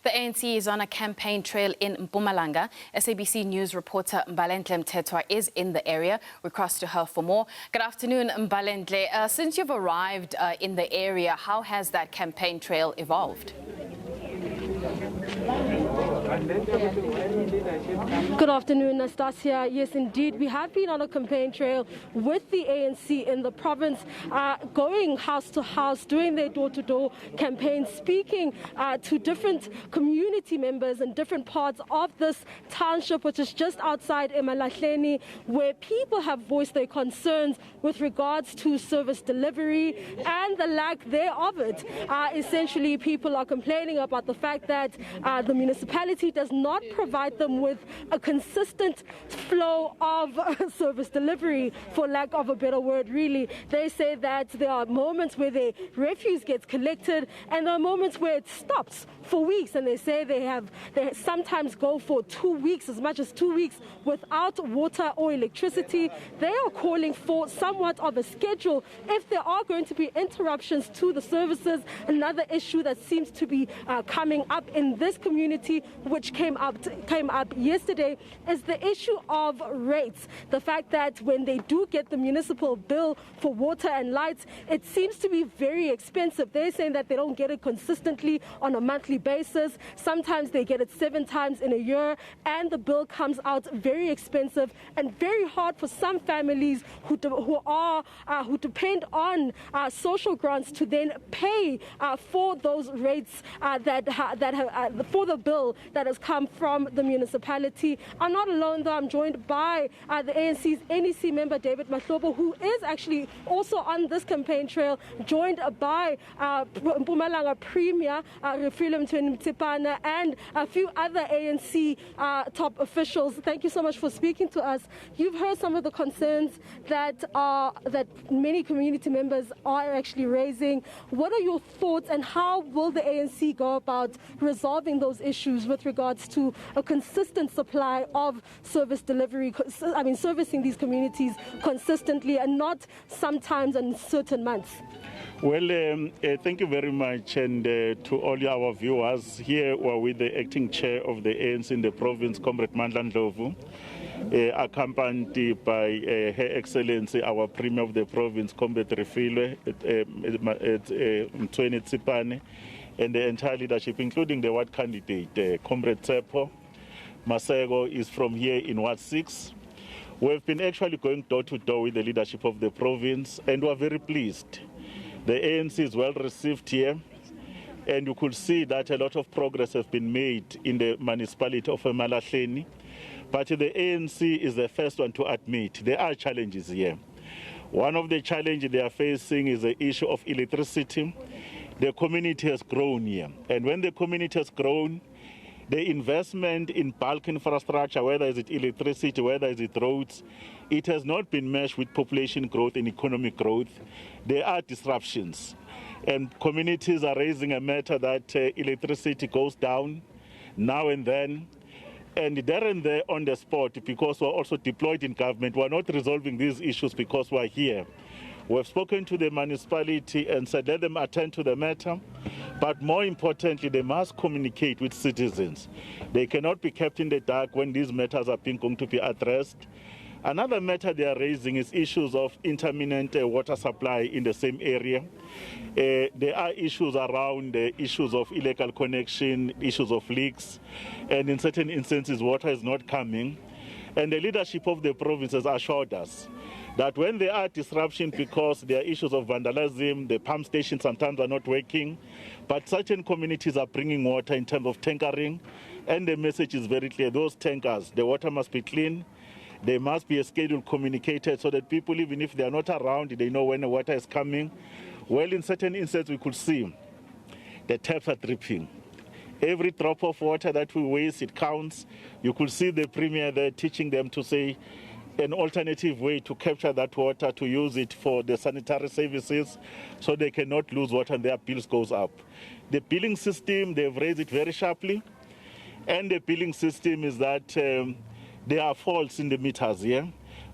The ANC is on a campaign trail in Mpumalanga. SABC News reporter Mbalenhle Mthethwa is in the area. We cross to her for more. Good afternoon, Mbalenhle. Since you've arrived in the area, how has that campaign trail evolved? Good afternoon, Nastasia. Yes, indeed, we have been on a campaign trail with the ANC in the province, going house to house, doing their door-to-door campaign, speaking to different community members in different parts of this township, which is just outside Mbalenhle, where people have voiced their concerns with regards to service delivery and the lack thereof it. Essentially, people are complaining about the fact that the municipality does not provide them with a consistent flow of service delivery, for lack of a better word, really. They say that there are moments where the refuse gets collected and there are moments where it stops for weeks, and they say they sometimes go for 2 weeks, as much as 2 weeks, without water or electricity. They are calling for somewhat of a schedule if there are going to be interruptions to the services. Another issue that seems to be coming up in this community, which came up yesterday, is the issue of rates. The fact that when they do get the municipal bill for water and lights, it seems to be very expensive. They're saying that they don't get it consistently on a monthly basis. Sometimes they get it 7 times in a year, and the bill comes out very expensive and very hard for some families who depend on social grants to then pay for those rates for the bill that has come from the municipality. I'm not alone, though. I'm joined by the ANC's NEC member, David Mahlobo, who is actually also on this campaign trail, joined by Mpumalanga Premier, Mthethwa, and a few other ANC top officials. Thank you so much for speaking to us. You've heard some of the concerns that many community members are actually raising. What are your thoughts, and how will the ANC go about resolving those issues with regards to a consistent supply of service delivery, servicing these communities consistently and not sometimes in certain months? Well, thank you very much, and to all our viewers. Here we're with the acting chair of the ANC in the province, Comrade Mbalenhle, accompanied by Her Excellency, our Premier of the province, Comrade Mthethwa, and the entire leadership, including the ward candidate, Comrade Mthethwa. Masego is from here in Ward 6. We've been actually going door to door with the leadership of the province, and we're very pleased. The ANC is well received here, and you could see that a lot of progress has been made in the municipality of Mbalenhle. But the ANC is the first one to admit there are challenges here. One of the challenges they are facing is the issue of electricity. The community has grown here, and when the community has grown, the investment in bulk infrastructure, whether it's electricity, whether it's roads, it has not been matched with population growth and economic growth. There are disruptions, and communities are raising a matter that electricity goes down now and then. And there and there on the spot, because we're also deployed in government, we're not resolving these issues because we're here. We've spoken to the municipality and said let them attend to the matter, but more importantly, they must communicate with citizens. They cannot be kept in the dark when these matters are going to be addressed. Another matter they are raising is issues of intermittent water supply in the same area. There are issues around issues of illegal connection, issues of leaks, and in certain instances, water is not coming. And the leadership of the province has assured us that when there are disruptions because there are issues of vandalism, the pump stations sometimes are not working, but certain communities are bringing water in terms of tankering, and the message is very clear. Those tankers, the water must be clean. There must be a schedule communicated so that people, even if they are not around, they know when the water is coming. Well, in certain instances, we could see the taps are dripping. Every drop of water that we waste, it counts. You could see the Premier there teaching them to say an alternative way to capture that water, to use it for the sanitary services so they cannot lose water and their bills goes up. The billing system, they've raised it very sharply. And the billing system is that there are faults in the meters here.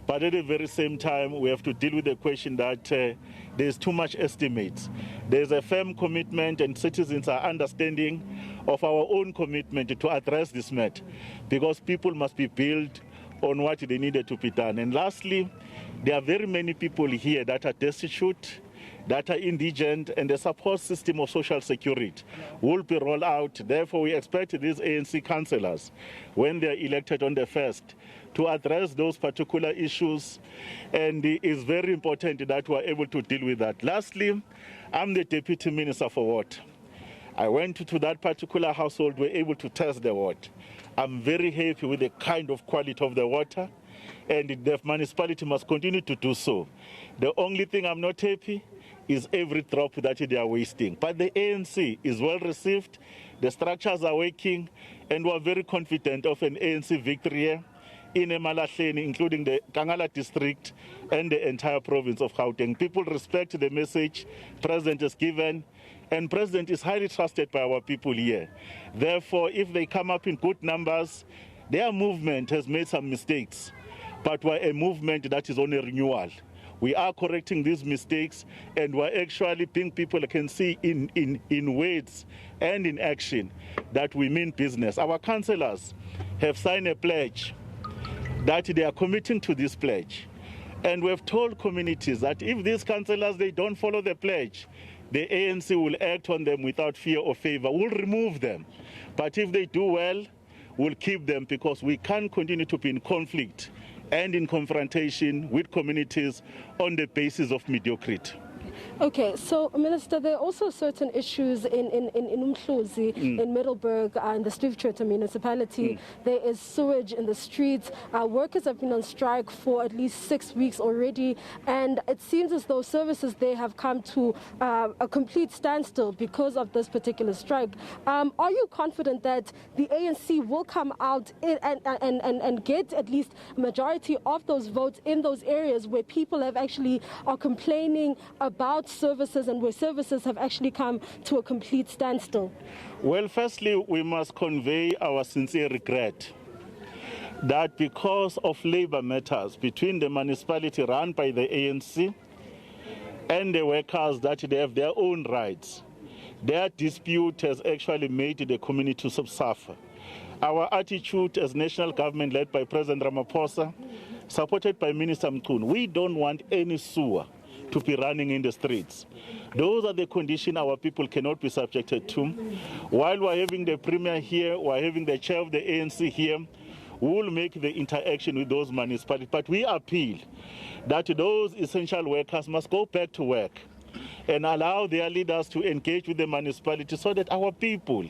But at the very same time, we have to deal with the question that there's too much estimates. There's a firm commitment, and citizens are understanding of our own commitment to address this matter, because people must be built on what they needed to be done. And lastly, there are very many people here that are destitute, that are indigent, and the support system of social security will be rolled out. Therefore, we expect these ANC councillors, when they are elected on the 1st, to address those particular issues, and it is very important that we are able to deal with that. Lastly, I'm the Deputy Minister for Water. I went to that particular household, we're able to test the water. I'm very happy with the kind of quality of the water, and the municipality must continue to do so. The only thing I'm not happy is every drop that they are wasting. But the ANC is well received, the structures are working, and we're very confident of an ANC victory here in Mbalenhle, including the Kangala district and the entire province of Gauteng. People respect the message President has given, and President is highly trusted by our people here. Therefore, if they come up in good numbers, their movement has made some mistakes, but we're a movement that is on a renewal. We are correcting these mistakes, and we're actually being people can see in words and in action that we mean business. Our councillors have signed a pledge that they are committing to this pledge. And we have told communities that if these councillors, they don't follow the pledge, the ANC will act on them without fear or favor. We'll remove them. But if they do well, we'll keep them, because we can't continue to be in conflict and in confrontation with communities on the basis of mediocrity. Okay, so Minister, there are also certain issues in Umhluzi, in Middleburg, in the Mthethwa municipality. There is sewage in the streets. Workers have been on strike for at least 6 weeks already, and it seems as though services there have come to a complete standstill because of this particular strike. Are you confident that the ANC will come out and get at least a majority of those votes in those areas where people have actually are complaining about services and where services have actually come to a complete standstill? Well, firstly, we must convey our sincere regret that because of labor matters between the municipality run by the ANC and the workers, that they have their own rights, their dispute has actually made the community to suffer. Our attitude as national government led by President Ramaphosa, supported by Minister Mthethwa, we don't want any sewer to be running in the streets. Those are the conditions our people cannot be subjected to. While we're having the Premier here, we're having the chair of the ANC here, we will make the interaction with those municipalities. But we appeal that those essential workers must go back to work and allow their leaders to engage with the municipality so that our people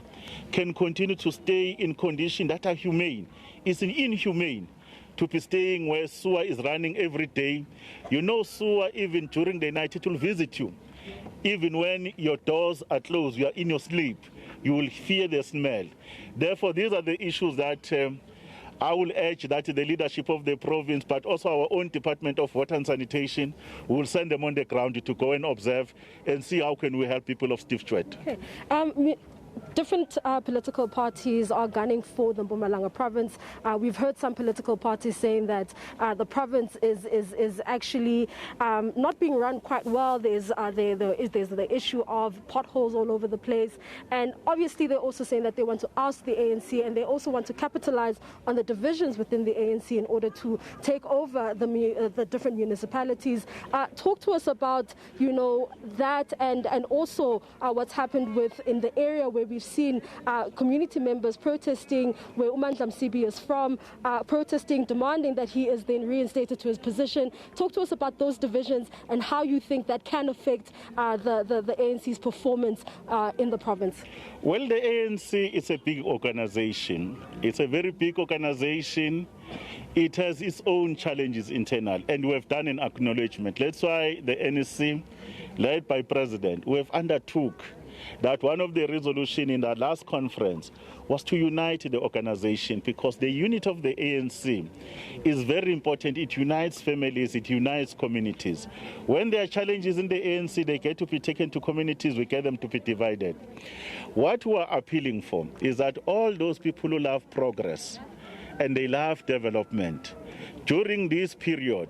can continue to stay in conditions that are humane. It's inhumane to be staying where sewer is running every day. You know, sewer, even during the night, it will visit you. Even when your doors are closed, you are in your sleep, you will fear the smell. Therefore, these are the issues that I will urge that the leadership of the province, but also our own Department of Water and Sanitation, will send them on the ground to go and observe and see how can we help people of Mthethwa. Okay. Different political parties are gunning for the Mpumalanga province. We've heard some political parties saying that the province is actually not being run quite well. There's the issue of potholes all over the place, and obviously they're also saying that they want to oust the ANC, and they also want to capitalize on the divisions within the ANC in order to take over the different municipalities. Talk to us about that, and also what's happened in the area where we've seen community members protesting, where Mthethwa is from, protesting, demanding that he is then reinstated to his position. Talk to us about those divisions and how you think that can affect the ANC's performance in the province. Well, the ANC is a big organization. It's a very big organization. It has its own challenges internal, and we have done an acknowledgement. That's why the NEC, led by President, we have undertook that one of the resolutions in that last conference was to unite the organization, because the unit of the ANC is very important. It unites families, it unites communities. When there are challenges in the ANC, they get to be taken to communities, we get them to be divided. What we are appealing for is that all those people who love progress and they love development. During this period,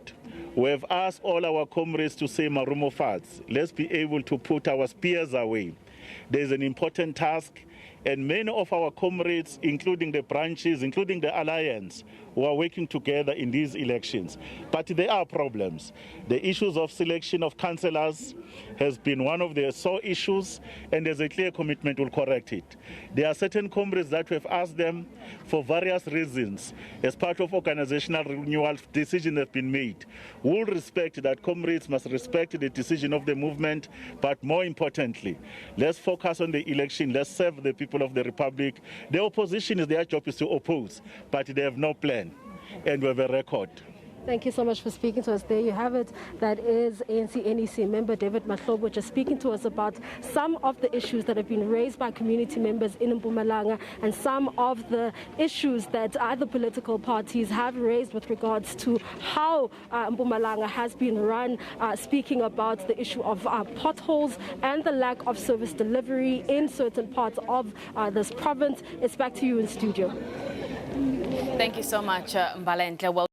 we have asked all our comrades to say Marumo Fats. Let's be able to put our spears away. There's an important task, and many of our comrades, including the branches, including the alliance, who are working together in these elections. But there are problems. The issues of selection of councillors has been one of the sore issues, and there's a clear commitment we'll correct it. There are certain comrades that we have asked them for various reasons, as part of organizational renewal, decisions have been made. We'll respect that comrades must respect the decision of the movement, but more importantly, let's focus on the election, let's serve the people of the Republic. The opposition, their job is to oppose, but they have no plan. And we have a record. Thank you so much for speaking to us. There you have it. That is ANC NEC member David Mthethwa just speaking to us about some of the issues that have been raised by community members in Mpumalanga and some of the issues that other political parties have raised with regards to how Mpumalanga has been run, speaking about the issue of potholes and the lack of service delivery in certain parts of this province. It's back to you in studio. Thank you so much, Mbalenhle. Well